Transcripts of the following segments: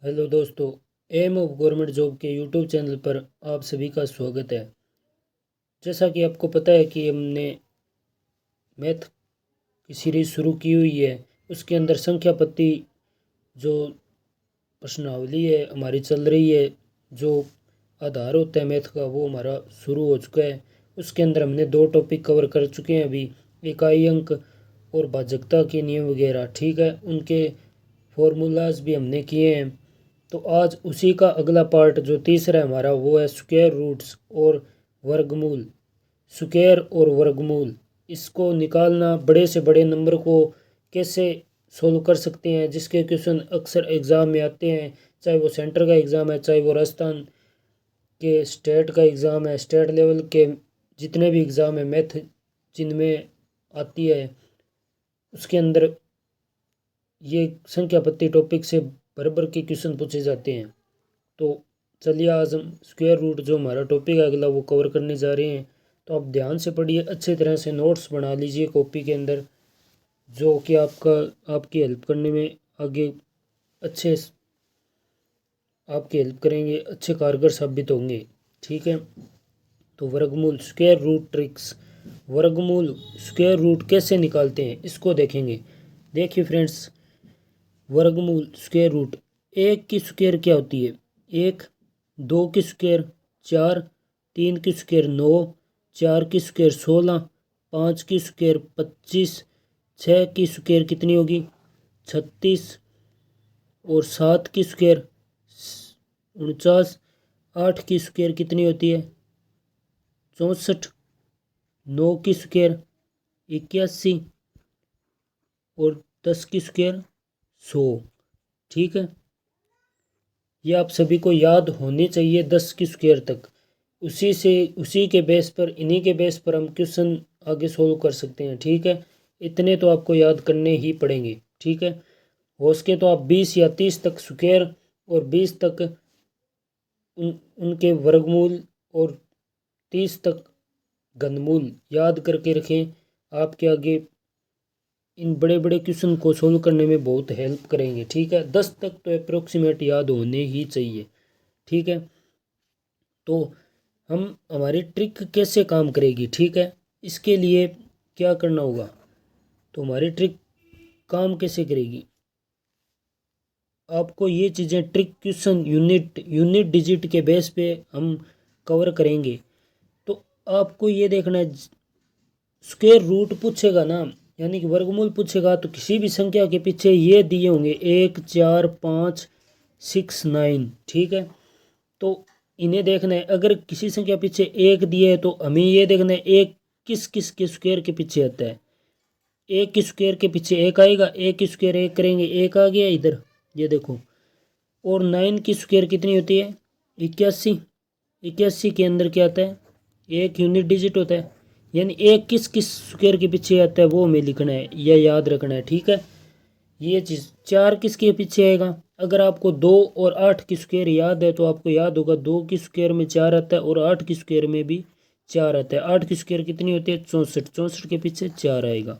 Hello दोस्तों। M of government job के YouTube channel पर आप सभी का स्वागत है। जैसा कि आपको पता है कि हमने मैथ की सीरीज़ शुरू की हुई है। उसके अंदर संख्या पत्ती जो प्रश्नावली है हमारी चल रही है। जो आधार होता है मैथ का वो हमारा शुरू हो चुका है। उसके अंदर हमने दो टॉपिक कवर कर चुके हैं अभी, इकाई अंक और भाजकता के नियम वगैरह। ठीक है, उनके फॉर्मूलाज भी हमने किए हैं। तो आज उसी का अगला पार्ट जो तीसरा है हमारा वो है स्क्वायर रूट्स और वर्गमूल। स्क्वायर और वर्गमूल इसको निकालना, बड़े से बड़े नंबर को कैसे सोल्व कर सकते हैं, जिसके क्वेश्चन अक्सर एग्ज़ाम में आते हैं। चाहे वो सेंटर का एग्ज़ाम है, चाहे वो राजस्थान के स्टेट का एग्ज़ाम है, स्टेट लेवल के जितने भी एग्ज़ाम है मैथ जिनमें आती है उसके अंदर ये संख्या पत्ती टॉपिक से बराबर के क्वेश्चन पूछे जाते हैं। तो चलिए आज हम स्क्वायर रूट जो हमारा टॉपिक है अगला वो कवर करने जा रहे हैं। तो आप ध्यान से पढ़िए, अच्छे तरह से नोट्स बना लीजिए कॉपी के अंदर, जो कि आपकी हेल्प करने में आगे अच्छे आपकी हेल्प करेंगे, अच्छे कारगर साबित होंगे। ठीक है, तो वर्गमूल स्क्वायर रूट ट्रिक्स। वर्गमूल स्क्वायर रूट कैसे निकालते हैं इसको देखेंगे। देखिए फ्रेंड्स, वर्गमूल स्क्वायर रूट, एक की स्क्वायर क्या होती है? एक, दो की स्क्वायर चार, तीन की स्क्वायर नौ, चार की स्क्वायर 16, पाँच की स्क्वायर 25, छः की स्क्वायर कितनी होगी? 36, और सात की स्क्वायर 49, आठ की स्क्वायर कितनी होती है? 64, नौ की स्क्वायर 81, और 10 की स्क्वायर 100। ठीक है, ये आप सभी को याद होनी चाहिए 10 की स्क्वायर तक। उसी के बेस पर, इन्हीं के बेस पर हम क्वेश्चन आगे सोल्व कर सकते हैं। ठीक है, इतने तो आपको याद करने ही पड़ेंगे। ठीक है, हो सके तो आप 20 या 30 तक स्क्वायर और 20 तक उनके वर्गमूल और 30 तक घनमूल याद करके रखें। आपके आगे इन बड़े बड़े क्वेश्चन को सोल्व करने में बहुत हेल्प करेंगे। ठीक है, 10 तक तो अप्रोक्सीमेट याद होने ही चाहिए। ठीक है, तो हमारी ट्रिक कैसे काम करेगी? ठीक है, इसके लिए क्या करना होगा? तो हमारी ट्रिक काम कैसे करेगी, आपको ये चीज़ें ट्रिक क्वेश्चन यूनिट डिजिट के बेस पे हम कवर करेंगे। तो आपको ये देखना है, स्क्वायर रूट पूछेगा ना, यानी कि वर्गमूल पूछेगा, तो किसी भी संख्या के पीछे ये दिए होंगे 1 4 5 6 9। ठीक है, तो इन्हें देखना है। अगर किसी संख्या पीछे एक दिए है तो हमें ये देखना है एक किस किस के स्क्वायर के पीछे आता है। एक की स्क्वायर के पीछे एक आएगा, एक की स्क्वायर एक करेंगे, एक आ गया इधर, ये देखो। और 9 की स्क्वायर कितनी होती है? 81। 81 के अंदर क्या आता है? एक यूनिट डिजिट होता है। यानी एक किस किस स्क्वायर के पीछे आता है वो हमें लिखना है या याद रखना है। ठीक है, ये चीज़। चार किसके पीछे आएगा? अगर आपको 2 और 8 की स्क्वायर याद है तो आपको याद होगा 2 की स्क्वायर में 4 आता है और 8 की स्क्वायर में भी 4 आता है। 8 की स्क्वायर कितनी होती है? 64। 64 के पीछे 4 आएगा।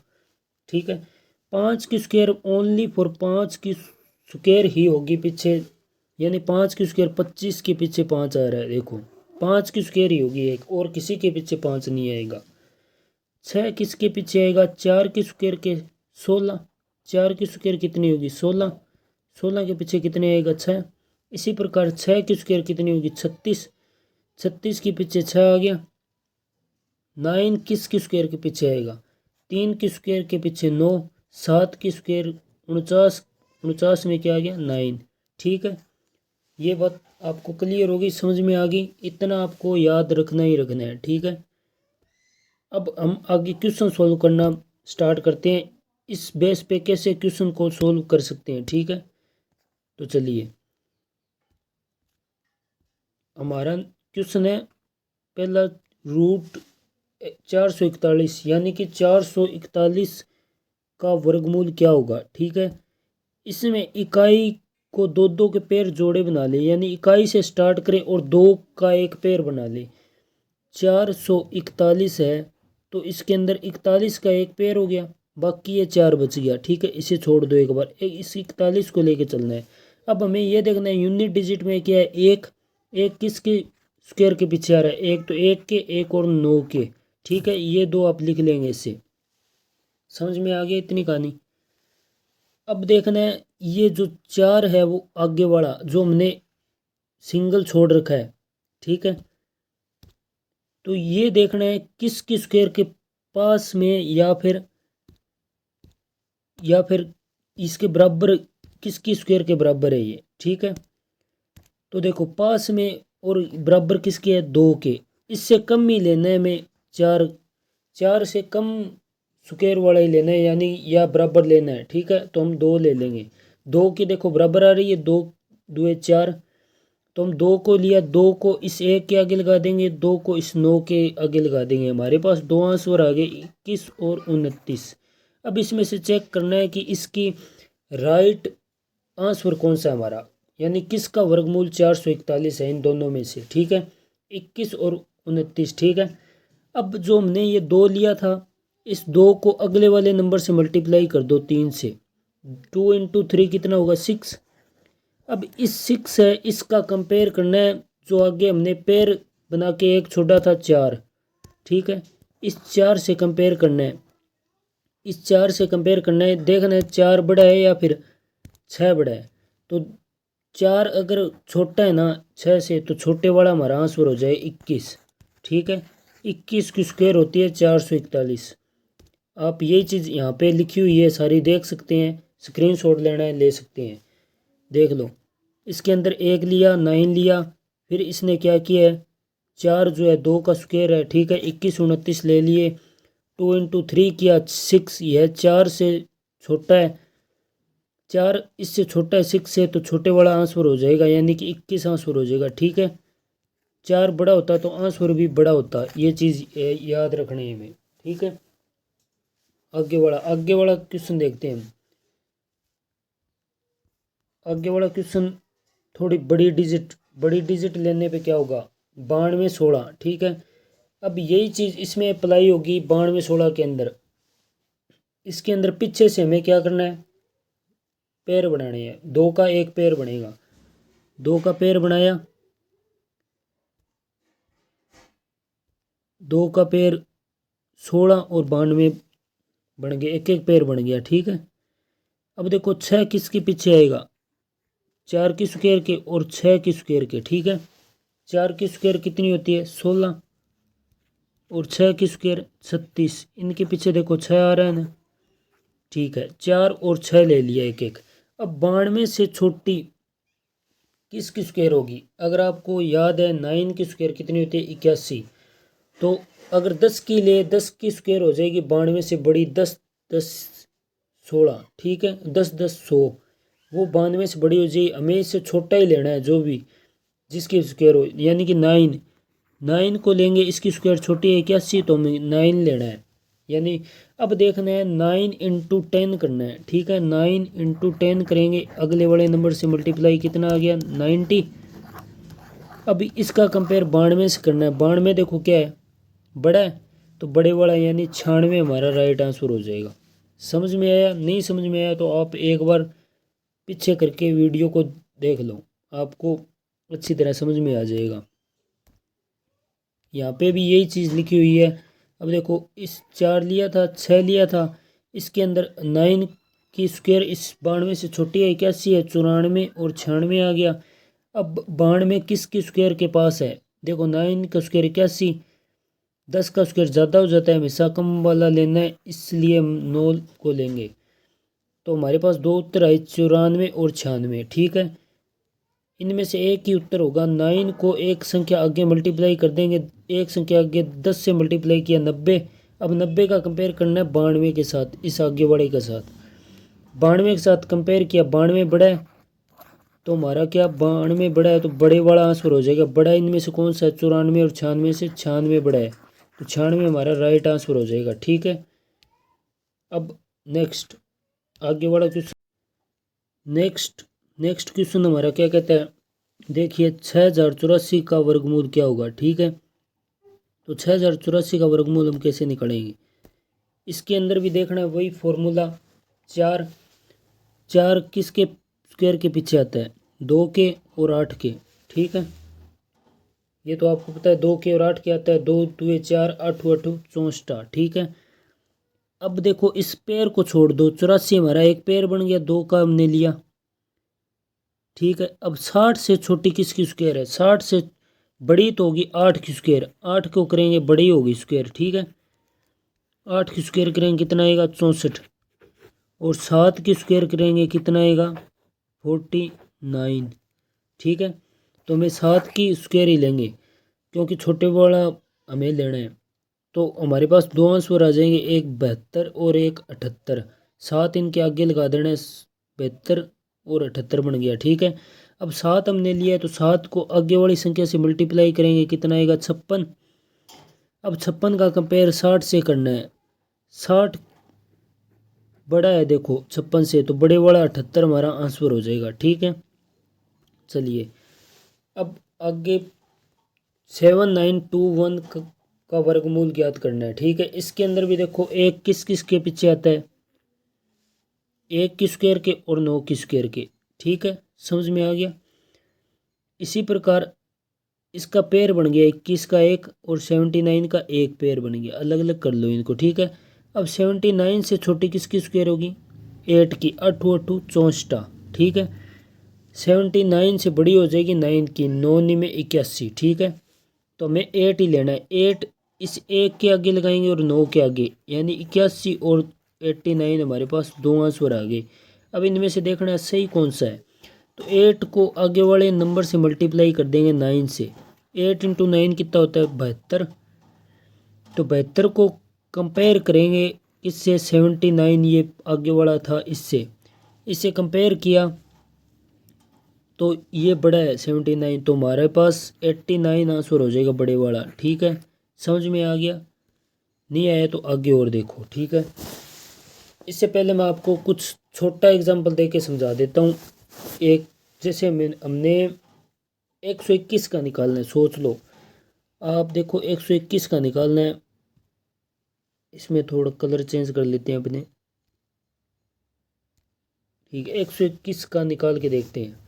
ठीक है, 5 की स्क्वायर ओनली फॉर 5 की स्क्वायर ही होगी पीछे, यानी 5 की स्क्वायर 25 के पीछे 5 आ रहा है। देखो, 5 की स्क्वायर ही होगी एक, और किसी के पीछे 5 नहीं आएगा। 6 किसके पीछे आएगा? 4 की स्क्वायर के 16। 4 की स्क्वायर कितनी होगी? 16। 16 के पीछे कितने आएगा? 6। इसी प्रकार 6 की स्क्वायर कितनी होगी? 36। 36 के पीछे 6 आ गया। 9 किस की स्क्वायर के पीछे आएगा? 3 की स्क्वायर के पीछे 9। 7 की स्क्वायर 49। 49 में क्या आ गया? 9। ठीक है, ये बात आपको क्लियर होगी, समझ में आ गई। इतना आपको याद रखना ही रखना है। ठीक है, अब हम आगे क्वेश्चन सोल्व करना स्टार्ट करते हैं। इस बेस पे कैसे क्वेश्चन को सोल्व कर सकते हैं। ठीक है, तो चलिए, हमारा क्वेश्चन है पहला, रूट 441, यानी कि 441 का वर्गमूल क्या होगा। ठीक है, इसमें इकाई को दो दो के पेयर जोड़े बना ले, यानी इकाई से स्टार्ट करें और दो का एक पेयर बना ले। 441 है तो इसके अंदर 41 का एक पेयर हो गया, बाकी ये 4 बच गया। ठीक है, इसे छोड़ दो एक बार, इस 41 को लेके चलना है। अब हमें ये देखना है यूनिट डिजिट में क्या है, एक एक किसके स्क्वायर के पीछे आ रहा है, एक तो एक के, एक और 9 के। ठीक है, ये दो आप लिख लेंगे, इससे समझ में आ गया इतनी कहानी। अब देखना है ये जो 4 है वो आगे वाला जो हमने सिंगल छोड़ रखा है। ठीक है, तो ये देखना है किसकी स्क्वायर के पास में या फिर इसके बराबर, किसकी स्क्वायर के बराबर है ये। ठीक है, तो देखो पास में और बराबर किसके है, 2 के। इससे कम ही लेना है हमें, 4 4 से कम स्क्वायर वाला ही लेना है, यानी या बराबर लेना है। ठीक है, तो हम 2 ले लेंगे। 2 की देखो बराबर आ रही है, 2 2 4, तो हम 2 को लिया, 2 को इस एक के आगे लगा देंगे, 2 को इस 9 के आगे लगा देंगे। हमारे पास दो आंसर आ गए, 21 और 29। अब इसमें से चेक करना है कि इसकी राइट आंसर कौन सा हमारा, यानी किसका वर्गमूल 441 है इन दोनों में से। ठीक है, 21 और 29। ठीक है, अब जो हमने ये 2 लिया था, इस 2 को अगले वाले नंबर से मल्टीप्लाई कर दो 3 से। 2 इंटू 3 कितना होगा, 6। अब इस 6 है, इसका कंपेयर करना है जो आगे हमने पेयर बना के एक छोड़ा था 4। ठीक है, इस 4 से कंपेयर करना है, इस 4 से कंपेयर करना है, देखना है 4 बड़ा है या फिर 6 बड़ा है। तो 4 अगर छोटा है ना 6 से, तो छोटे वाला हमारा आंसर हो जाए 21। ठीक है, 21 की स्क्वायर होती है 441। आप यही चीज़ यहाँ पे लिखी हुई है सारी देख सकते हैं, स्क्रीनशॉट लेना है ले सकते हैं, देख लो। इसके अंदर 1 लिया, 9 लिया, फिर इसने क्या किया है, 4 जो है 2 का स्क्वायर है। ठीक है, 21 29 ले लिए, 2 इंटू 3 किया 6, यह 4 से छोटा है, 4 इससे छोटा है 6 से, तो छोटे वाला आंसर हो जाएगा, यानी कि 21 आंसर हो जाएगा। ठीक है, 4 बड़ा होता है तो आंसर भी बड़ा होता है, ये चीज़ याद रखनी है हमें। ठीक है, आगे वाला क्वेश्चन देखते हैं। आगे वाला क्वेश्चन थोड़ी बड़ी डिजिट लेने पे क्या होगा, 92 16। ठीक है, अब यही चीज़ इसमें अप्लाई होगी 92 16 के अंदर। इसके अंदर पीछे से हमें क्या करना है, पेयर बनाने हैं। 2 का एक पेयर बनेगा, 2 का पेयर बनाया, 2 का पेयर 16 और 92 बन गए, एक एक पेयर बन गया। ठीक है, अब देखो 6 किसके पीछे आएगा, 4 की स्क्वायर के और 6 की स्क्वायर के। ठीक है, 4 की स्क्वायर कितनी होती है, 16, और 6 की स्क्वायर 36। इनके पीछे देखो 6 आ रहा है ना। ठीक है, 4 और 6 ले लिया एक एक। अब 92 से छोटी किसकी स्क्वायर होगी, अगर आपको याद है 9 की स्क्वायर कितनी होती है, 81। तो अगर 10 की ले, 10 की स्क्वायर हो जाएगी 92 से बड़ी, 10 10 16। ठीक है, 10 10 100, वो 92 से बड़ी हो जाएगी। हमें इससे छोटा ही लेना है जो भी जिसकी स्क्वायर हो, यानी कि 9 को लेंगे, इसकी स्क्वायर छोटी है 81, तो हमें 9 लेना है। यानी अब देखना है 9 इंटू 10 करना है। ठीक है, 9 इंटू 10 करेंगे, अगले वाले नंबर से मल्टीप्लाई कितना आ गया, 90। अब इसका कंपेयर 92 से करना है। 92 देखो क्या है, बड़ा है, तो बड़े वाला यानी 96 हमारा राइट आंसर हो जाएगा। समझ में आया, नहीं समझ में आया तो आप एक बार पीछे करके वीडियो को देख लो, आपको अच्छी तरह समझ में आ जाएगा। यहाँ पे भी यही चीज़ लिखी हुई है। अब देखो इस 4 लिया था, 6 लिया था, इसके अंदर 9 की स्क्वायर इस 92 से छोटी है, 81 है, 94 और 96 आ गया। अब 92 किसकी स्क्वायर के पास है, देखो 9 का स्क्वायर 81, 10 का स्क्वायर ज़्यादा हो जाता है, हमेशा कम वाला लेना है, इसलिए हम 9 को लेंगे। तो हमारे पास दो उत्तर आए, 94 और 96। ठीक है, इनमें से एक ही उत्तर होगा। 9 को एक संख्या आगे मल्टीप्लाई कर देंगे, एक संख्या आगे 10 से मल्टीप्लाई किया 90। अब 90 का कंपेयर करना है 92 के साथ, इस आगे वाले के साथ। 92 के साथ कंपेयर किया, 92 बड़ा है, तो हमारा क्या 92 बड़ा है, तो बड़े वाला आंसर हो जाएगा। बड़ा इनमें से कौन सा है, 94 और 96 से 96 बड़ा है, तो 96 हमारा राइट आंसर हो जाएगा। ठीक है, अब नेक्स्ट आगे वाला क्वेश्चन, नेक्स्ट क्वेश्चन हमारा क्या कहता है, देखिए 6084 का वर्गमूल क्या होगा। ठीक है, तो 6084 का वर्गमूल हम कैसे निकालेंगे, इसके अंदर भी देखना है वही फॉर्मूला। 4 4 किसके स्क्वायर के पीछे आता है, 2 के और 8 के, ठीक है। ये तो आपको पता है 2 के और 8 के आता है, 2 2 4 8 8 64, ठीक है। अब देखो इस पेयर को छोड़ दो, 84 हमारा एक पेयर बन गया, 2 का हमने लिया, ठीक है। अब 60 से छोटी किसकी स्क्वायर है, 60 से बड़ी तो होगी 8 की स्क्वायर, 8 को करेंगे बड़ी होगी स्क्वायर, ठीक है। 8 की स्क्वायर करेंगे कितना आएगा 64, और 7 की स्क्वायर करेंगे कितना आएगा 49, ठीक है। तो हमें 7 की स्क्वायर ही लेंगे क्योंकि छोटे वाला हमें लेना है। तो हमारे पास दो आंसर आ जाएंगे, एक 72 और एक 78। 7 इनके आगे लगा देना है, 72 और 78 बन गया, ठीक है। अब 7 हमने लिया है तो 7 को आगे वाली संख्या से मल्टीप्लाई करेंगे कितना आएगा 56। अब 56 का कंपेयर 60 से करना है, 60 बड़ा है देखो 56 से, तो बड़े वाला 78 हमारा आंसर हो जाएगा, ठीक है। चलिए अब आगे 7921 का वर्गमूल ज्ञात करना है, ठीक है। इसके अंदर भी देखो एक किस किस के पीछे आता है, 1 की स्क्वायर के और 9 की स्क्वायर के, ठीक है। समझ में आ गया। इसी प्रकार इसका पेयर बन गया 21 का एक और 79 का एक पेयर बन गया, अलग अलग कर लो इनको, ठीक है। अब 79 से छोटी किसकी स्क्वायर होगी 8 की, 8 8 64, ठीक है। 79 से बड़ी हो जाएगी 9 की, 9 9 में 81, ठीक है। तो हमें 8 ही लेना है, 8 इस एक के आगे लगाएंगे और 9 के आगे, यानी 81 और 89 हमारे पास दो आंसर आ गए। अब इनमें से देखना है सही कौन सा है, तो 8 को आगे वाले नंबर से मल्टीप्लाई कर देंगे 9 से, 8 इंटू 9 कितना होता है 72। तो 72 को कंपेयर करेंगे इससे 79, ये आगे वाला था इससे, इससे कंपेयर किया तो ये बड़ा है 79, तो हमारे पास 89 आंसर हो जाएगा बड़े वाला, ठीक है। समझ में आ गया, नहीं आया तो आगे और देखो, ठीक है। इससे पहले मैं आपको कुछ छोटा एग्जांपल दे के समझा देता हूँ। एक जैसे हमने 121 का निकालना है, सोच लो आप, देखो 121 का निकालना है। इसमें थोड़ा कलर चेंज कर लेते हैं अपने, ठीक है। 121 का निकाल के देखते हैं,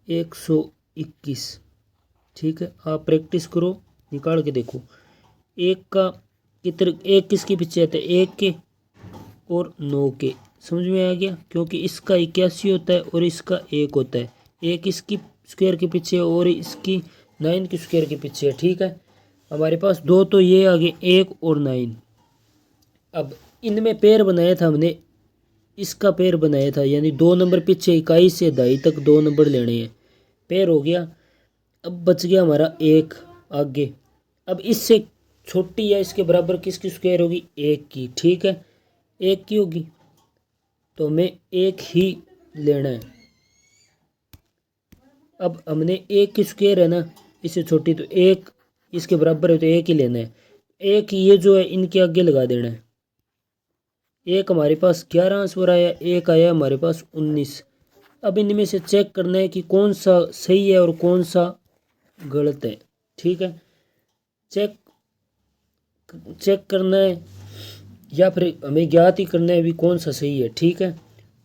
121, ठीक है। आप प्रैक्टिस करो, निकाल के देखो। एक का कितने, एक किसके पीछे आता है, एक के और 9 के, समझ में आ गया। क्योंकि इसका 81 होता है और इसका 1 होता है, एक इसकी स्क्वायर के पीछे और इसकी 9 की स्क्वायर के पीछे है, ठीक है। हमारे पास दो तो ये आ गए 1 और 9। अब इनमें पेयर बनाया था हमने, इसका पेयर बनाया था, यानी 2 नंबर पीछे, इकाई से दाई तक 2 नंबर लेने हैं, पेयर हो गया। अब बच गया हमारा एक आगे। अब इससे छोटी या इसके बराबर किसकी स्क्वायर होगी 1 की, ठीक है। 1 की होगी तो हमें 1 ही लेना है। अब हमने 1 की स्क्वायर है ना, इससे छोटी, तो 1 इसके बराबर है तो 1 ही लेना है। 1 ये जो है इनके आगे लगा देना है। 1 हमारे पास 11 आंसर आया, 1 आया हमारे पास 19। अब इनमें से चेक करना है कि कौन सा सही है और कौन सा गलत है, ठीक है। चेक चेक करना है या फिर हमें ज्ञात ही करना है भी कौन सा सही है, ठीक है।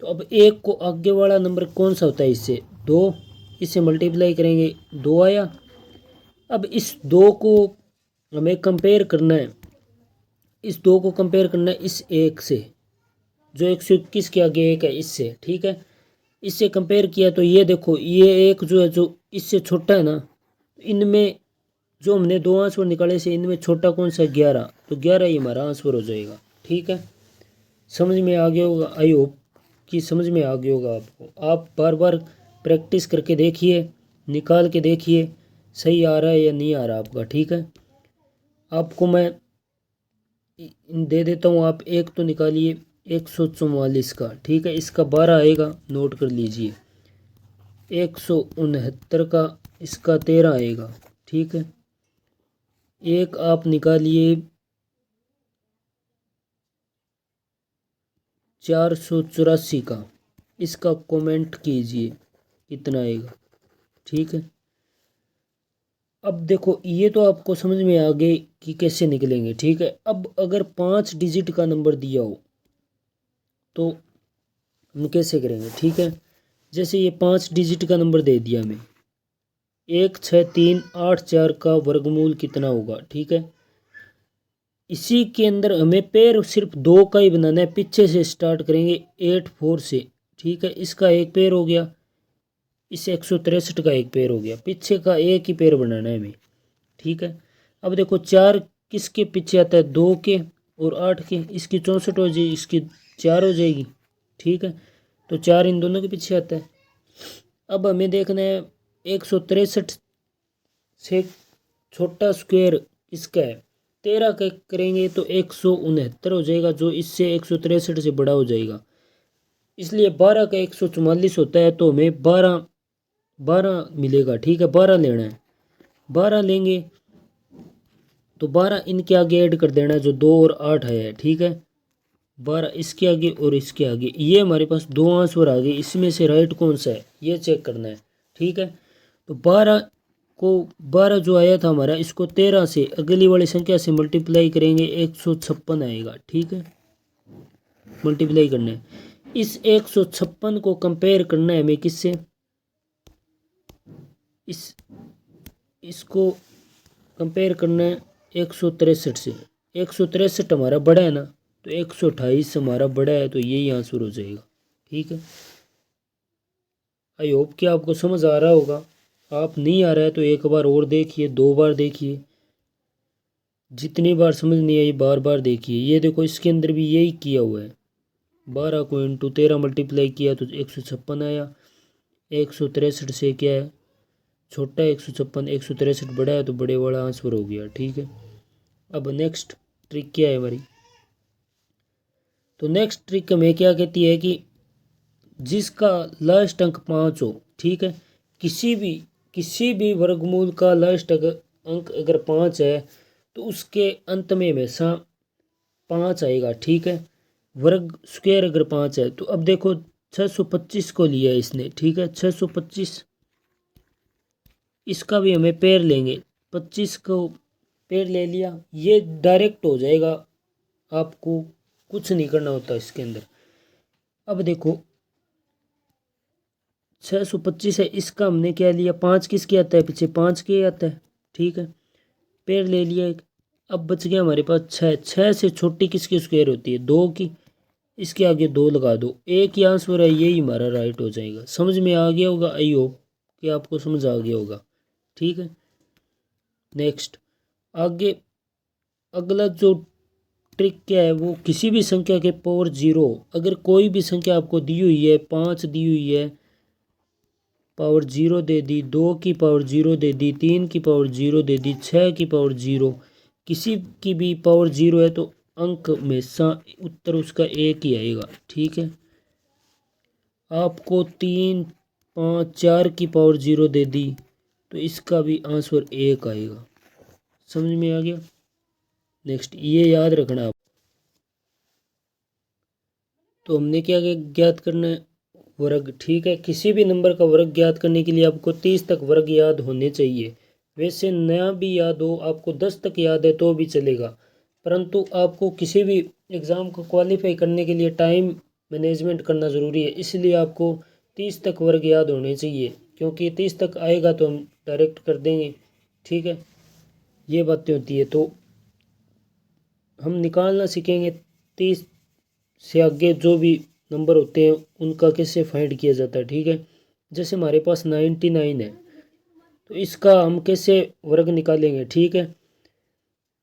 तो अब 1 को आगे वाला नंबर कौन सा होता है इससे 2, इससे मल्टीप्लाई करेंगे 2 आया। अब इस 2 को हमें कंपेयर करना है, इस 2 को कंपेयर करना है इस 1 से, जो 121 के आगे 1 है इससे, ठीक है। इससे कंपेयर किया तो ये देखो ये एक जो है जो इससे छोटा है ना, इनमें जो हमने दो आंसर निकाले से इनमें छोटा कौन सा 11, तो 11 ही हमारा आंसर हो जाएगा, ठीक है। समझ में आ गया होगा, आई होप कि समझ में आ गया होगा आपको। आप बार बार प्रैक्टिस करके देखिए, निकाल के देखिए सही आ रहा है या नहीं आ रहा आपका, ठीक है। आपको मैं दे देता हूँ, आप एक तो निकालिए 144 का, ठीक है। इसका 12 आएगा, नोट कर लीजिए। 169 का इसका 13 आएगा, ठीक है। एक आप निकालिए 484 का, इसका कमेंट कीजिए कितना आएगा, ठीक है। अब देखो ये तो आपको समझ में आ गए कि कैसे निकलेंगे, ठीक है। अब अगर 5 डिजिट का नंबर दिया हो तो हम कैसे करेंगे, ठीक है। जैसे ये 5 डिजिट का नंबर दे दिया हमें, 16384 का वर्गमूल कितना होगा, ठीक है। इसी के अंदर हमें पेड़ सिर्फ दो का ही बनाना है, पीछे से स्टार्ट करेंगे 84 से, ठीक है। इसका एक पेड़ हो गया, इस 163 का एक पेड़ हो गया, पीछे का एक ही पेड़ बनाना है हमें, ठीक है। अब देखो 4 किसके पीछे आता है, 2 के और 8 के, इसकी 64 हो जाएगी, इसकी 4 हो जाएगी, ठीक है। तो 4 इन दोनों के पीछे आता है। अब हमें देखना है 163 से छोटा स्क्वायर किसका है, 13 का करेंगे तो 169 हो जाएगा, जो इससे 163 से बड़ा हो जाएगा। इसलिए 12 का 144 होता है, तो हमें 12 मिलेगा, ठीक है। 12 लेना है, 12 लेंगे तो 12 इनके आगे ऐड कर देना है, जो 2 और 8 है, ठीक है। 12 इसके आगे और इसके आगे, ये हमारे पास दो आंसर आ गए, इसमें से राइट कौन सा है ये चेक करना है, ठीक है। तो 12 जो आया था हमारा, इसको 13 से अगली वाली संख्या से मल्टीप्लाई करेंगे, 156 आएगा, ठीक है। मल्टीप्लाई करना है, इस 156 को कंपेयर करना है हमें किससे, इसको कंपेयर करना है 163 से। 163 हमारा बड़ा है ना, तो 128 हमारा बड़ा है, तो यही आंसर हो जाएगा, ठीक है। आई होप कि आपको समझ आ रहा होगा। आप नहीं आ रहा है तो एक बार और देखिए, 2 बार देखिए, जितनी बार समझ नहीं आई बार बार देखिए। ये देखो इसके अंदर भी यही किया हुआ है, 12 को इंटू 13 मल्टीप्लाई किया तो 156 आया। 163 से क्या है छोटा, 156, 163 बड़ा है, तो बड़े वाला आंसर हो गया, ठीक है। अब नेक्स्ट ट्रिक क्या है हमारी, तो नेक्स्ट ट्रिक हमें क्या कहती है कि जिसका लास्ट अंक 5 हो, ठीक है। किसी भी वर्गमूल का लास्ट अंक अगर 5 है तो उसके अंत में हमेशा 5 आएगा, ठीक है। वर्ग स्क्वायर अगर 5 है, तो अब देखो 625 को लिया इसने, ठीक है। 625, इसका भी हमें पेड़ लेंगे, 25 को पेड़ ले लिया, ये डायरेक्ट हो जाएगा, आपको कुछ नहीं करना होता इसके अंदर। अब देखो 625 है, इसका हमने क्या लिया, 5 किसके आता है, पीछे 5 के आता है, ठीक है। पेड़ ले लिया एक, अब बच गया हमारे पास 6। 6 से छोटी किसकी स्क्वायर होती है, 2 की, इसके आगे 2 लगा दो, एक ही आंसर है, यही हमारा राइट हो जाएगा। समझ में आ गया होगा, आई होप कि आपको समझ आ गया होगा, ठीक है। नेक्स्ट आगे अगला जो ट्रिक क्या है, वो किसी भी संख्या के पावर 0, अगर कोई भी संख्या आपको दी हुई है, 5 दी हुई है, पावर 0 दे दी, 2 की पावर 0 दे दी, 3 की पावर 0 दे दी, 6 की पावर 0, किसी की भी पावर 0 है, तो अंक हमेशा उत्तर उसका एक ही आएगा, ठीक है। आपको 3, 5, 4 की पावर 0 दे दी, तो इसका भी आंसर एक आएगा। समझ में आ गया। नेक्स्ट ये याद रखना आप। तो हमने क्या ज्ञात करना है, वर्ग, ठीक है। किसी भी नंबर का वर्ग ज्ञात करने के लिए आपको 30 तक वर्ग याद होने चाहिए। वैसे नया भी याद हो, आपको 10 तक याद है तो भी चलेगा, परंतु आपको किसी भी एग्ज़ाम को क्वालिफाई करने के लिए टाइम मैनेजमेंट करना ज़रूरी है, इसलिए आपको 30 तक वर्ग याद होने चाहिए, क्योंकि 30 तक आएगा तो हम डायरेक्ट कर देंगे, ठीक है। ये बातें होती है, तो हम निकालना सीखेंगे 30 से आगे जो भी नंबर होते हैं उनका कैसे फाइंड किया जाता है, ठीक है। जैसे हमारे पास 99 है, तो इसका हम कैसे वर्ग निकालेंगे, ठीक है।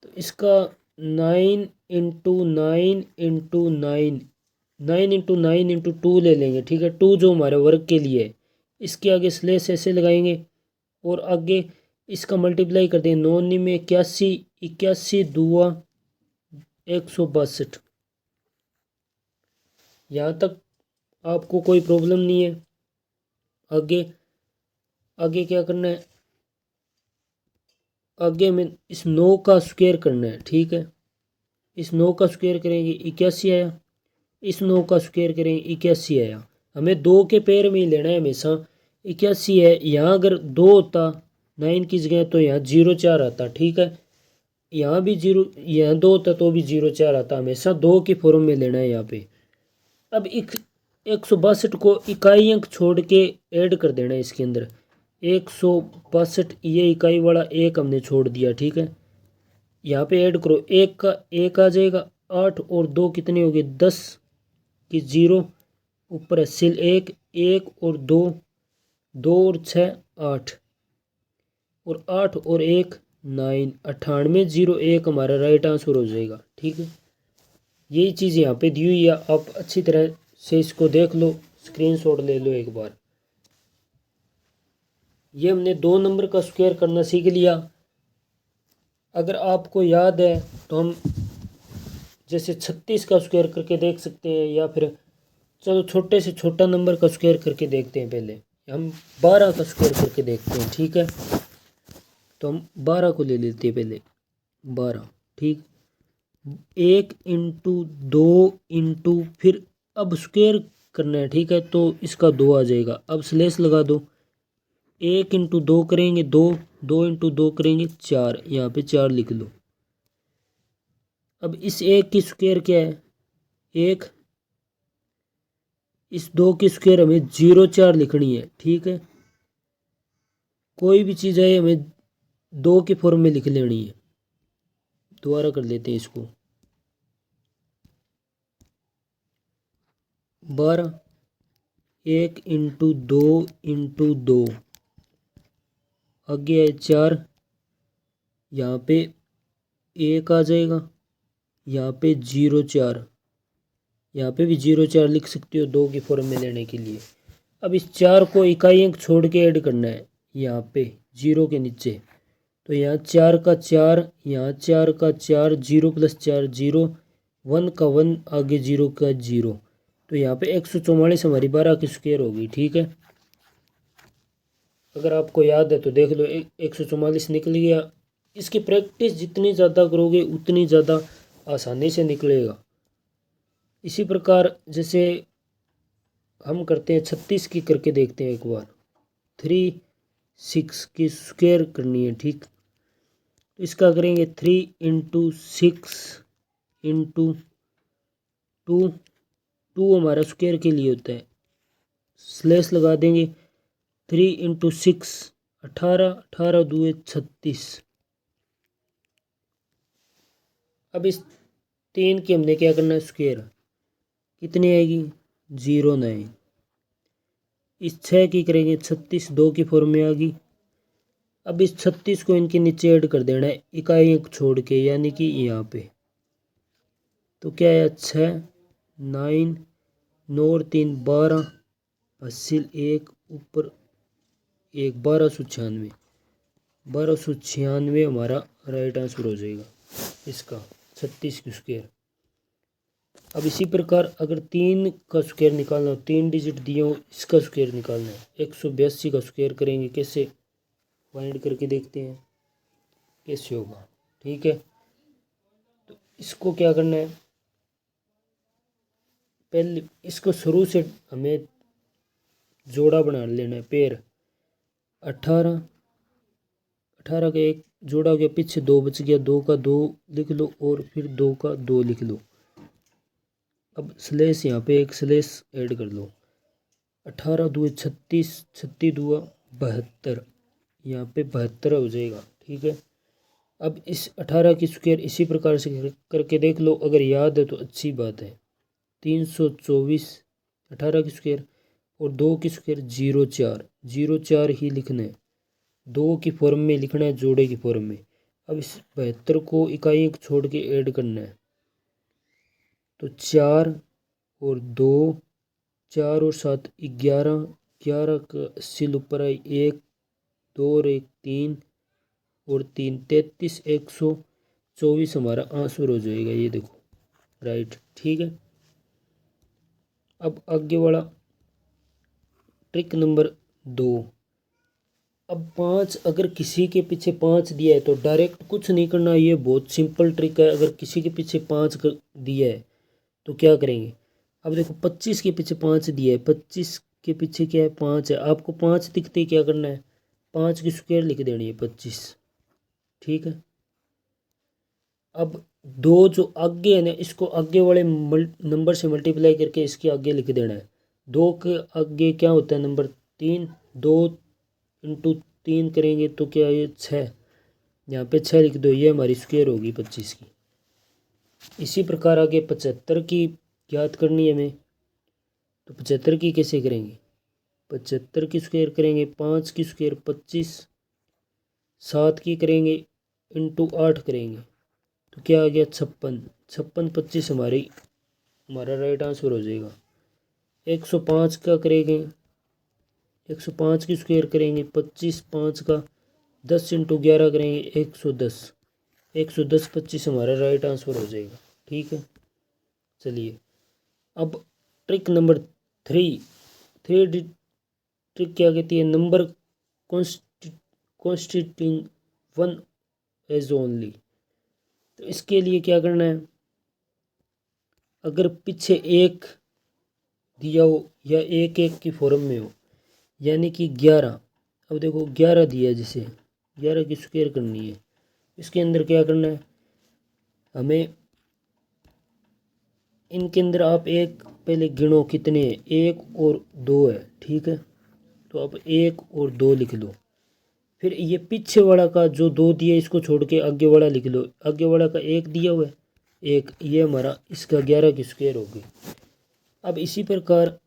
तो इसका 9 इंटू 9 इंटू 9, 9 इंटू 9 इंटू 2 ले लेंगे, ठीक है। 2 जो हमारे वर्ग के लिए है, इसके आगे स्लेस ऐसे लगाएंगे और आगे इसका मल्टीप्लाई कर देंगे, 9 में 81, 81 दुआ 162। यहाँ तक आपको कोई प्रॉब्लम नहीं है। आगे आगे क्या करना है, आगे में इस 9 का स्क्वायर करना है, ठीक है। इस 9 का स्क्वायर करेंगे 81 आया, इस 9 का स्क्वायर करेंगे 81 आया। हमें 2 के पेयर में ही लेना है हमेशा, 81 है, यहाँ अगर 2 होता 9 की जगह तो यहाँ 04 आता, ठीक है। यहाँ भी 0, यहाँ 2 होता तो भी 04 आता, हमेशा 2 की फॉर्म में लेना है यहाँ पे। अब 162 को इकाई अंक छोड़ के ऐड कर देना है इसके अंदर। 162 ये इकाई वाला एक हमने छोड़ दिया, ठीक है। यहाँ पे ऐड करो, एक का एक आ जाएगा, 8 और 2 कितने हो गए 10 की 0, ऊपर है सिल एक, एक और 2, 2 और 6 8, और 8 और 1 9, 98 0 1 हमारा राइट आंसर हो जाएगा, ठीक है। यही चीज़ यहाँ पे दी हुई है, आप अच्छी तरह से इसको देख लो, स्क्रीनशॉट ले लो एक बार। ये हमने 2 नंबर का स्क्वायर करना सीख लिया। अगर आपको याद है तो हम जैसे 36 का स्क्वायर करके देख सकते हैं, या फिर चलो छोटे से छोटा नंबर का स्क्वायर करके देखते हैं। पहले हम 12 का स्क्वायर करके देखते हैं, ठीक है। तो हम 12 को ले लेते हैं पहले, 12, ठीक। 1 इंटू 2 इंटू फिर अब स्क्वायर करना है, ठीक है। तो इसका 2 आ जाएगा, अब स्लेस लगा दो। 1 इंटू 2 करेंगे 2, 2 इंटू 2 करेंगे 4, यहाँ पे 4 लिख लो। अब इस 1 की स्क्वायर क्या है 1, इस 2 की स्क्वायर हमें 0 4 लिखनी है, ठीक है। कोई भी चीज़ है हमें 2 के फॉर्म में लिख लेनी है। दोबारा कर लेते हैं इसको, 12, 1 इंटू 2 इंटू 2, आगे है 4, यहाँ पे 1 आ जाएगा, यहाँ पे 0 4, यहाँ पे भी 0 4 लिख सकते हो 2 की फॉर्म में लेने के लिए। अब इस 4 को इकाई अंक छोड़ के ऐड करना है यहाँ पे 0 के नीचे। तो यहाँ 4 का 4, यहाँ 4 का 4, 0 प्लस 4 0, 1 का 1, आगे 0 का 0। तो यहाँ पे 144 हमारी 12 की स्क्वायर होगी, ठीक है। अगर आपको याद है तो देख लो, 144 निकल गया। इसकी प्रैक्टिस जितनी ज़्यादा करोगे उतनी ज़्यादा आसानी से निकलेगा। इसी प्रकार जैसे हम करते हैं 36 की करके देखते हैं एक बार। 3 6 की स्क्वायर करनी है, ठीक। तो इसका करेंगे 3 इंटू 6 इंटू 2, 2 हमारा स्क्वायर के लिए होता है, स्लेस लगा देंगे। 3 इंटू 6 18, 18 2 36। अब इस 3 की हमने क्या करना है स्क्वायर, कितनी आएगी 0 9। इस 6 की करेंगे 36, 2 की फॉर्म में आ गई। अब इस 36 को इनके नीचे ऐड कर देना है इकाई अंक छोड़ के, यानी कि यहाँ पे। तो क्या है 6 9, 9 और 3 12, हासिल 1, ऊपर 1, 1296, 1296 हमारा राइट आंसर हो जाएगा इसका 36 की स्क्वायर। अब इसी प्रकार अगर 3 का स्क्वायर निकालना हो, 3 डिजिट दिए हो, इसका स्क्वायर निकालना है। 182 का स्क्वायर करेंगे, कैसे फाइंड करके देखते हैं कैसे होगा, ठीक है। तो इसको क्या करना है, पहले इसको शुरू से हमें जोड़ा बना लेना है, पेयर। 18, 18 का एक जोड़ा हो गया, पीछे 2 बच गया, 2 का 2 लिख लो और फिर 2 का 2 लिख लो। अब स्लेस यहाँ पे एक स्लेस ऐड कर लो। 18 2 36, 36 2 72, यहाँ पे 72 हो जाएगा, ठीक है। अब इस 18 की स्क्वायर इसी प्रकार से करके देख लो, अगर याद है तो अच्छी बात है। 324 18 की स्क्वायर और 2 की स्क्वायर 0 4, 0 4 ही लिखना है, 2 की फॉर्म में लिखना है, जोड़े की फॉर्म में। अब इस 72 को इकाई अंक छोड़ के ऐड करना है। तो 4 और 2, 4 और 7 11, 11 का 80 ऊपर आई, 1 2 और 1 3 और 3 33, 124 हमारा आंसर हो जाएगा, ये देखो राइट, ठीक है। अब आगे वाला ट्रिक नंबर 2। अब 5, अगर किसी के पीछे 5 दिया है तो डायरेक्ट कुछ नहीं करना, ये बहुत सिंपल ट्रिक है। अगर किसी के पीछे 5 दिया है तो क्या करेंगे, अब देखो 25 के पीछे 5 दिया है, 25 के पीछे क्या है 5 है, आपको 5 दिखते ही क्या करना है 5 की स्क्वायर लिख देनी है 25, ठीक है। अब 2 जो आगे है ना, इसको आगे वाले नंबर से मल्टीप्लाई करके इसके आगे लिख देना है। दो के आगे क्या होता है नंबर 3, 2 × 3 करेंगे तो क्या ये 6, यहाँ पे 6 लिख दो, ये हमारी स्क्वायर होगी 25 की। इसी प्रकार आगे 75 की याद करनी है हमें, तो 75 की कैसे करेंगे, 75 की स्क्वायर करेंगे, 5 की स्क्वायर 25, 7 की करेंगे इंटू 8 करेंगे तो क्या आ गया 56, 56 25 हमारा राइट आंसर हो जाएगा। 105 का करेंगे, 105 की स्क्वायर करेंगे 25, 5 का 10 × 11 करेंगे 110, 110 25 हमारा राइट आंसर हो जाएगा। ठीक है, चलिए अब ट्रिक नंबर 3 ट्रिक क्या कहती है, नंबर कॉन्स्टिट्यूइंग वन एज ओनली। तो इसके लिए क्या करना है, अगर पीछे एक दिया हो या एक एक की फॉर्म में हो, यानी कि 11, अब देखो 11 दिया है, जिसे 11 की स्क्वायर करनी है, इसके अंदर क्या करना है हमें, इनके अंदर आप एक पहले गिनो कितने हैं, 1 और 2 है। ठीक है, तो आप 1 और 2 लिख लो, फिर ये पीछे वाला का जो 2 दिया इसको छोड़ के आगे वाला लिख लो, आगे वाला का 1 दिया हुआ है, 1, ये हमारा इसका 11 की स्क्वायर होगी। अब इसी प्रकार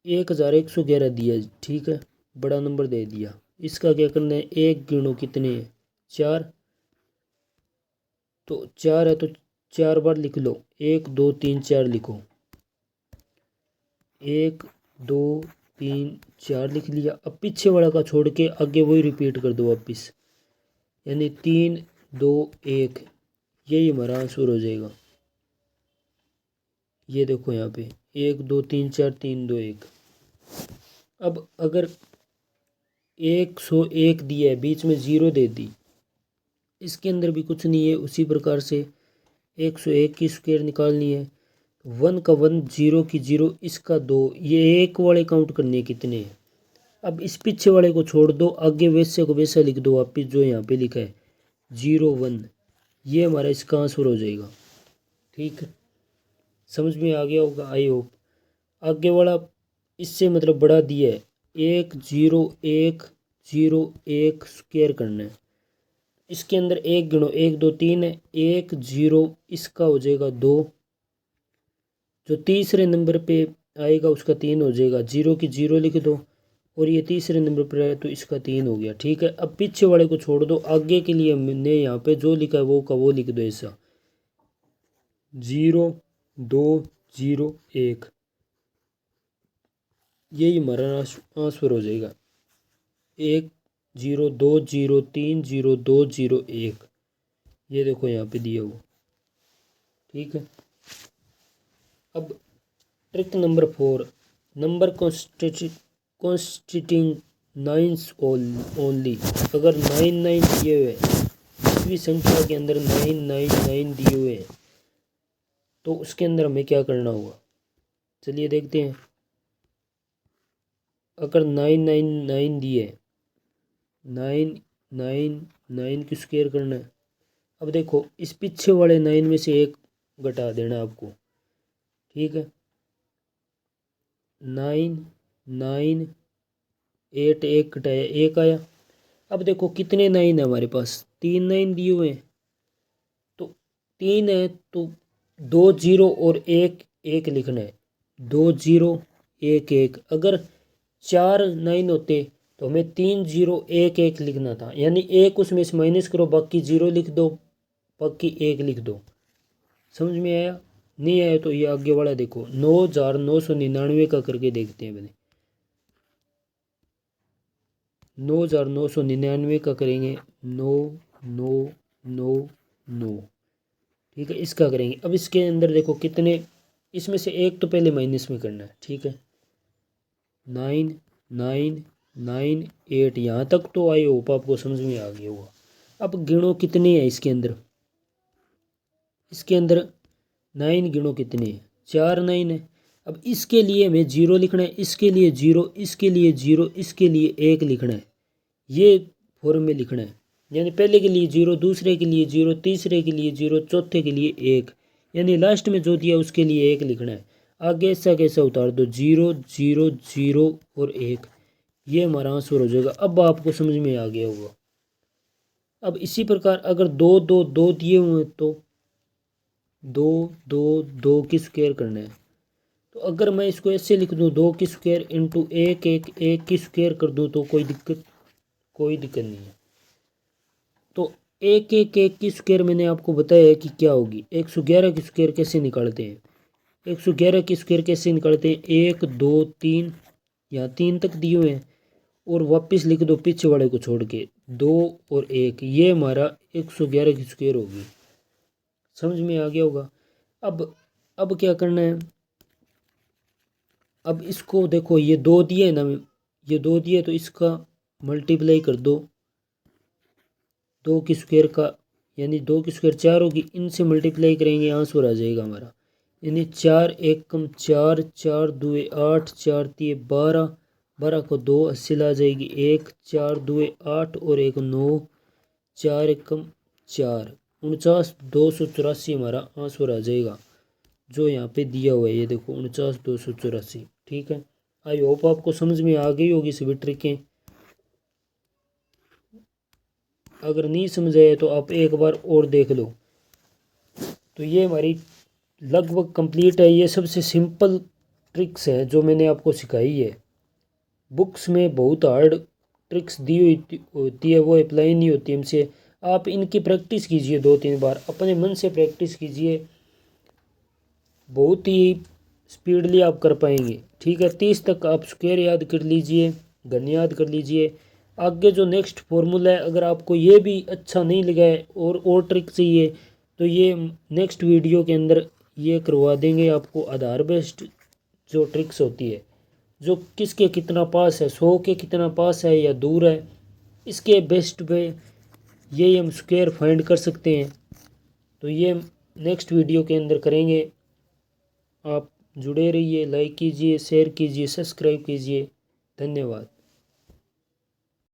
1111 दिया, ठीक है, बड़ा नंबर दे दिया, इसका क्या करना है, 1 गिनो कितने हैं, 4, तो 4 है तो 4 बार लिख लो, 1 2 3 4 लिखो, 1 2 3 4 लिख लिया। अब पीछे वाला का छोड़ के आगे वही रिपीट कर दो वापिस, यानी 3 2 1, यही हमारा आंसर हो जाएगा। ये देखो यहाँ पे 1 2 3 4 3 2 1। अब अगर 101 दिया है, बीच में 0 दे दी, इसके अंदर भी कुछ नहीं है, उसी प्रकार से 101 की स्क्वायर निकालनी है, 1 का 1, 0 की 0, इसका 2, ये एक वाले काउंट करने कितने हैं। अब इस पीछे वाले को छोड़ दो, आगे वैसे को वैसा लिख दो वापिस जो यहाँ पे लिखा है 0 1, ये हमारा इसका आंसर हो जाएगा। ठीक है, समझ में आ गया होगा आई होप। आगे वाला इससे मतलब बड़ा दिया है, 1 0 1 0 1 स्क्वायर करना है, इसके अंदर 1 गिनो, 1 2 3 है, 1 0, इसका हो जाएगा 2, जो तीसरे नंबर पे आएगा उसका 3 हो जाएगा, 0 की 0 लिख दो, और ये तीसरे नंबर पर आया तो इसका 3 हो गया। ठीक है, अब पीछे वाले को छोड़ दो, आगे के लिए हमने यहाँ पे जो लिखा है वो का वो लिख दो, ऐसा 0 2 0 1, यही हमारा आंसर हो जाएगा, 1 0 2 0 3 0 2 0 1, ये देखो यहाँ पे दिया हुआ। ठीक है, अब trick number 4, number constituting nines only. अगर 9 9 दिए हुए, किसी संख्या के अंदर 9 9 9 दिए हुए हैं तो उसके अंदर हमें क्या करना होगा, चलिए देखते हैं। अगर 9 9 9 दिए, 9 9 9 की स्क्वायर करना है। अब देखो इस पीछे वाले 9 में से एक घटा देना आपको। ठीक है, 9 9 8, एक घटाया 1 आया। अब देखो कितने 9 है हमारे पास, 3 9 दिए हुए हैं, तो 3 है तो 2 0 और 1 1 लिखना है, 2 0 1 1। अगर 4 9 होते तो हमें 3 0 1 1 लिखना था, यानी एक उसमें से माइनस करो, बाकी 0 लिख दो, बाकी 1 लिख दो। समझ में आया? नहीं आया तो ये आगे वाला देखो, 9999 का करके देखते हैं। मैंने 9999 का करेंगे, 9 9 9 9। ठीक है, इसका करेंगे। अब इसके अंदर देखो कितने, इसमें से एक तो पहले माइनस में करना है। ठीक है, 9 9 9 8, यहाँ तक तो आई होप आपको समझ में आ गया होगा। अब गिनो कितने हैं इसके अंदर, इसके अंदर 9 गिनो कितने हैं, 4 9 है। अब इसके लिए हमें 0 लिखना है, इसके लिए 0, इसके लिए 0, इसके लिए 1 लिखना है, ये फॉर्म में लिखना है। यानी पहले के लिए 0, दूसरे के लिए 0, तीसरे के लिए 0, चौथे के लिए 1, यानी लास्ट में जो दिया उसके लिए 1 लिखना है। आगे ऐसा कैसा उतार दो 0 0 0 और 1, ये हमारा आंसर हो जाएगा। अब आपको समझ में आ गया होगा। अब इसी प्रकार अगर 2 2 2 दिए हुए तो 2 2 2 की स्क्वायर करना है। तो अगर मैं इसको ऐसे लिख दूँ 2 की स्क्वायर इंटू 1 1 1 की स्क्वायर कर दूँ तो कोई दिक्कत नहीं है। तो 1 1 1 की स्क्वायर मैंने आपको बताया है कि क्या होगी। 111 की स्क्वायर कैसे निकालते हैं, 111 की स्क्वायर कैसे निकालते हैं, 1 2 3, यहाँ 3 तक दिए हुए हैं और वापस लिख दो पीछे वाले को छोड़ के 2 और 1, ये हमारा 111 की स्क्वायर होगी। समझ में आ गया होगा। अब क्या करना है, अब इसको देखो ये 2 दिए ना, ये 2 दिए तो इसका मल्टीप्लाई कर दो 2 की स्क्वायर का, यानी 2 की स्क्वायर 4 होगी, इनसे मल्टीप्लाई करेंगे आंसर आ जाएगा हमारा। यानी 4 1 कम 4 4 2 8 4 3 12, 12 को 2 अस्सी ला जाएगी 1, 4 2 8 और 1 9, 4 1 कम 4, 49 284 हमारा आंसर आ जाएगा जो यहाँ पे दिया हुआ है। ये देखो 49 284। ठीक है, आई होप आपको समझ में आ गई होगी सभी ट्रिकें। अगर नहीं समझ आए तो आप एक बार और देख लो। तो ये हमारी लगभग कंप्लीट है। ये सबसे सिंपल ट्रिक्स है जो मैंने आपको सिखाई है। बुक्स में बहुत हार्ड ट्रिक्स दी हुई होती है, वो अप्लाई नहीं होती हमसे। आप इनकी प्रैक्टिस कीजिए 2 3 बार, अपने मन से प्रैक्टिस कीजिए, बहुत ही स्पीडली आप कर पाएंगे। ठीक है, 30 तक आप स्क्वायर याद कर लीजिए, घन याद कर लीजिए। आगे जो नेक्स्ट फॉर्मूला है, अगर आपको ये भी अच्छा नहीं लगा है और ट्रिक चाहिए तो ये नेक्स्ट वीडियो के अंदर ये करवा देंगे आपको। आधार बेस्ड जो ट्रिक्स होती है, जो किसके कितना पास है, 100 के कितना पास है या दूर है, इसके बेस्ट पे ये हम स्क्वायर फाइंड कर सकते हैं। तो ये नेक्स्ट वीडियो के अंदर करेंगे। आप जुड़े रहिए, लाइक कीजिए, शेयर कीजिए, सब्सक्राइब कीजिए। धन्यवाद।